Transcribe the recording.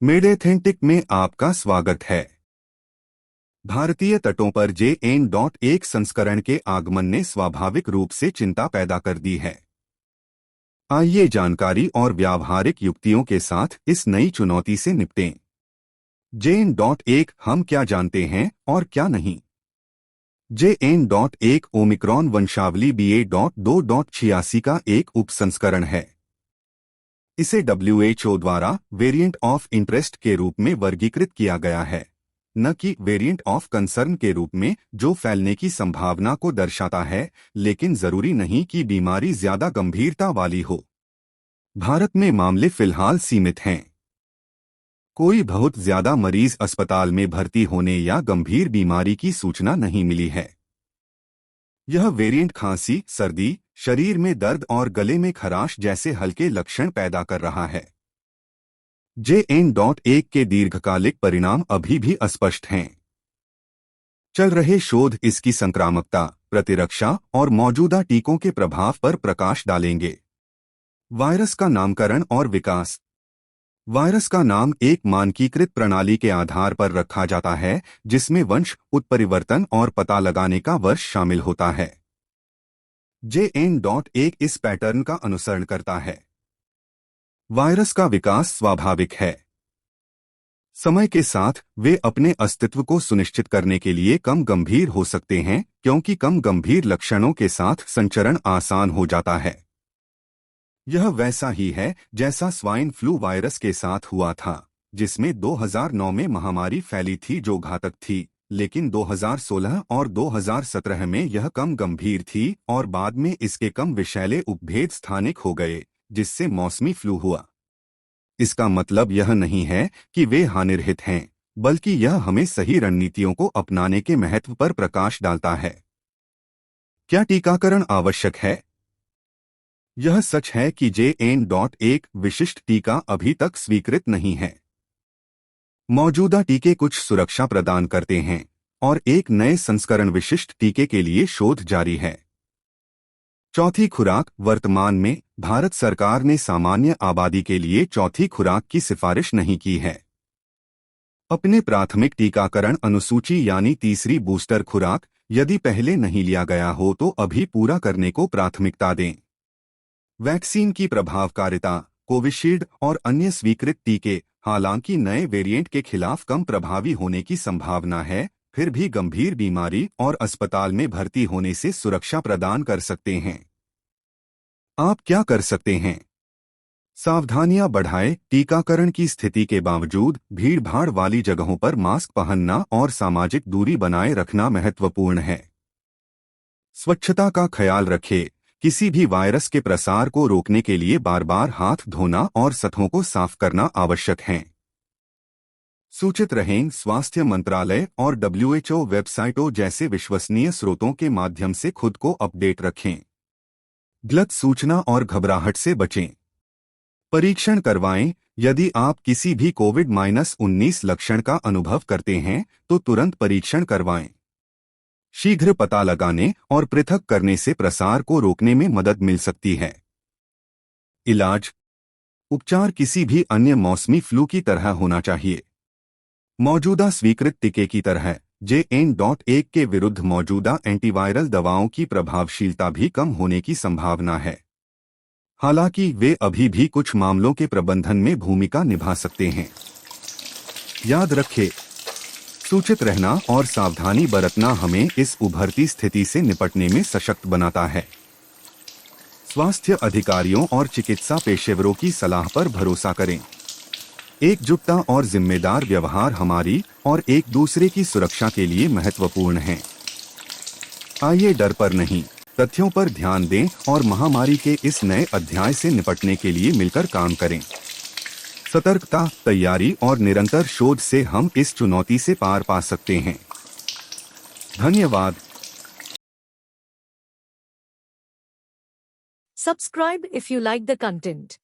मेडेथेंटिक में आपका स्वागत है। भारतीय तटों पर JN.1 संस्करण के आगमन ने स्वाभाविक रूप से चिंता पैदा कर दी है। आइए जानकारी और व्यावहारिक युक्तियों के साथ इस नई चुनौती से निपटें। JN.1 हम क्या जानते हैं और क्या नहीं। JN.1 ओमिक्रॉन वंशावली BA.2.86 का एक उपसंस्करण है। इसे WHO द्वारा वेरिएंट ऑफ इंटरेस्ट के रूप में वर्गीकृत किया गया है, न कि वेरिएंट ऑफ कंसर्न के रूप में, जो फैलने की संभावना को दर्शाता है, लेकिन जरूरी नहीं कि बीमारी ज्यादा गंभीरता वाली हो। भारत में मामले फिलहाल सीमित हैं। कोई बहुत ज्यादा मरीज अस्पताल में भर्ती होने या गंभीर बीमारी की सूचना नहीं मिली है। यह वेरिएंट खांसी, सर्दी, शरीर में दर्द और गले में खराश जैसे हल्के लक्षण पैदा कर रहा है। JN.1 के दीर्घकालिक परिणाम अभी भी अस्पष्ट हैं। चल रहे शोध इसकी संक्रामकता, प्रतिरक्षा और मौजूदा टीकों के प्रभाव पर प्रकाश डालेंगे। वायरस का नामकरण और विकास। वायरस का नाम एक मानकीकृत प्रणाली के आधार पर रखा जाता है, जिसमें वंश, उत्परिवर्तन और पता लगाने का वर्ष शामिल होता है। JN.1 इस पैटर्न का अनुसरण करता है। वायरस का विकास स्वाभाविक है। समय के साथ वे अपने अस्तित्व को सुनिश्चित करने के लिए कम गंभीर हो सकते हैं, क्योंकि कम गंभीर लक्षणों के साथ संचरण आसान हो जाता है। यह वैसा ही है जैसा स्वाइन फ्लू वायरस के साथ हुआ था, जिसमें 2009 में महामारी फैली थी जो घातक थी, लेकिन 2016 और 2017 में यह कम गंभीर थी और बाद में इसके कम विषैले उपभेद स्थानिक हो गए, जिससे मौसमी फ्लू हुआ। इसका मतलब यह नहीं है कि वे हानिरहित हैं, बल्कि यह हमें सही रणनीतियों को अपनाने के महत्व पर प्रकाश डालता है। क्या टीकाकरण आवश्यक है? यह सच है कि JN.1 विशिष्ट टीका अभी तक स्वीकृत नहीं है। मौजूदा टीके कुछ सुरक्षा प्रदान करते हैं और एक नए संस्करण विशिष्ट टीके के लिए शोध जारी है। चौथी खुराक। वर्तमान में भारत सरकार ने सामान्य आबादी के लिए चौथी खुराक की सिफारिश नहीं की है। अपने प्राथमिक टीकाकरण अनुसूची यानी तीसरी बूस्टर खुराक, यदि पहले नहीं लिया गया हो तो अभी पूरा करने को प्राथमिकता दें। वैक्सीन की प्रभावकारिता। कोविशील्ड और अन्य स्वीकृत टीके, हालांकि नए वेरिएंट के खिलाफ कम प्रभावी होने की संभावना है, फिर भी गंभीर बीमारी और अस्पताल में भर्ती होने से सुरक्षा प्रदान कर सकते हैं। आप क्या कर सकते हैं? सावधानियां बढ़ाएं। टीकाकरण की स्थिति के बावजूद भीड़भाड़ वाली जगहों पर मास्क पहनना और सामाजिक दूरी बनाए रखना महत्वपूर्ण है। स्वच्छता का ख्याल रखें। किसी भी वायरस के प्रसार को रोकने के लिए बार बार हाथ धोना और सतहों को साफ करना आवश्यक है। सूचित रहें। स्वास्थ्य मंत्रालय और WHO वेबसाइटों जैसे विश्वसनीय स्रोतों के माध्यम से खुद को अपडेट रखें। गलत सूचना और घबराहट से बचें। परीक्षण करवाएं। यदि आप किसी भी COVID-19 लक्षण का अनुभव करते हैं तो तुरंत परीक्षण करवाएं। शीघ्र पता लगाने और पृथक करने से प्रसार को रोकने में मदद मिल सकती है। इलाज। उपचार किसी भी अन्य मौसमी फ्लू की तरह होना चाहिए। मौजूदा स्वीकृत टीके की तरह JN.1 के विरुद्ध मौजूदा एंटीवायरल दवाओं की प्रभावशीलता भी कम होने की संभावना है, हालांकि वे अभी भी कुछ मामलों के प्रबंधन में भूमिका निभा सकते हैं। याद रखें, सूचित रहना और सावधानी बरतना हमें इस उभरती स्थिति से निपटने में सशक्त बनाता है। स्वास्थ्य अधिकारियों और चिकित्सा पेशेवरों की सलाह पर भरोसा करें। एकजुटता और जिम्मेदार व्यवहार हमारी और एक दूसरे की सुरक्षा के लिए महत्वपूर्ण है। आइए डर पर नहीं, तथ्यों पर ध्यान दें और महामारी के इस नए अध्याय से निपटने के लिए मिलकर काम करें। सतर्कता, तैयारी और निरंतर शोध से हम इस चुनौती से पार पा सकते हैं। धन्यवाद। Subscribe if you like the content.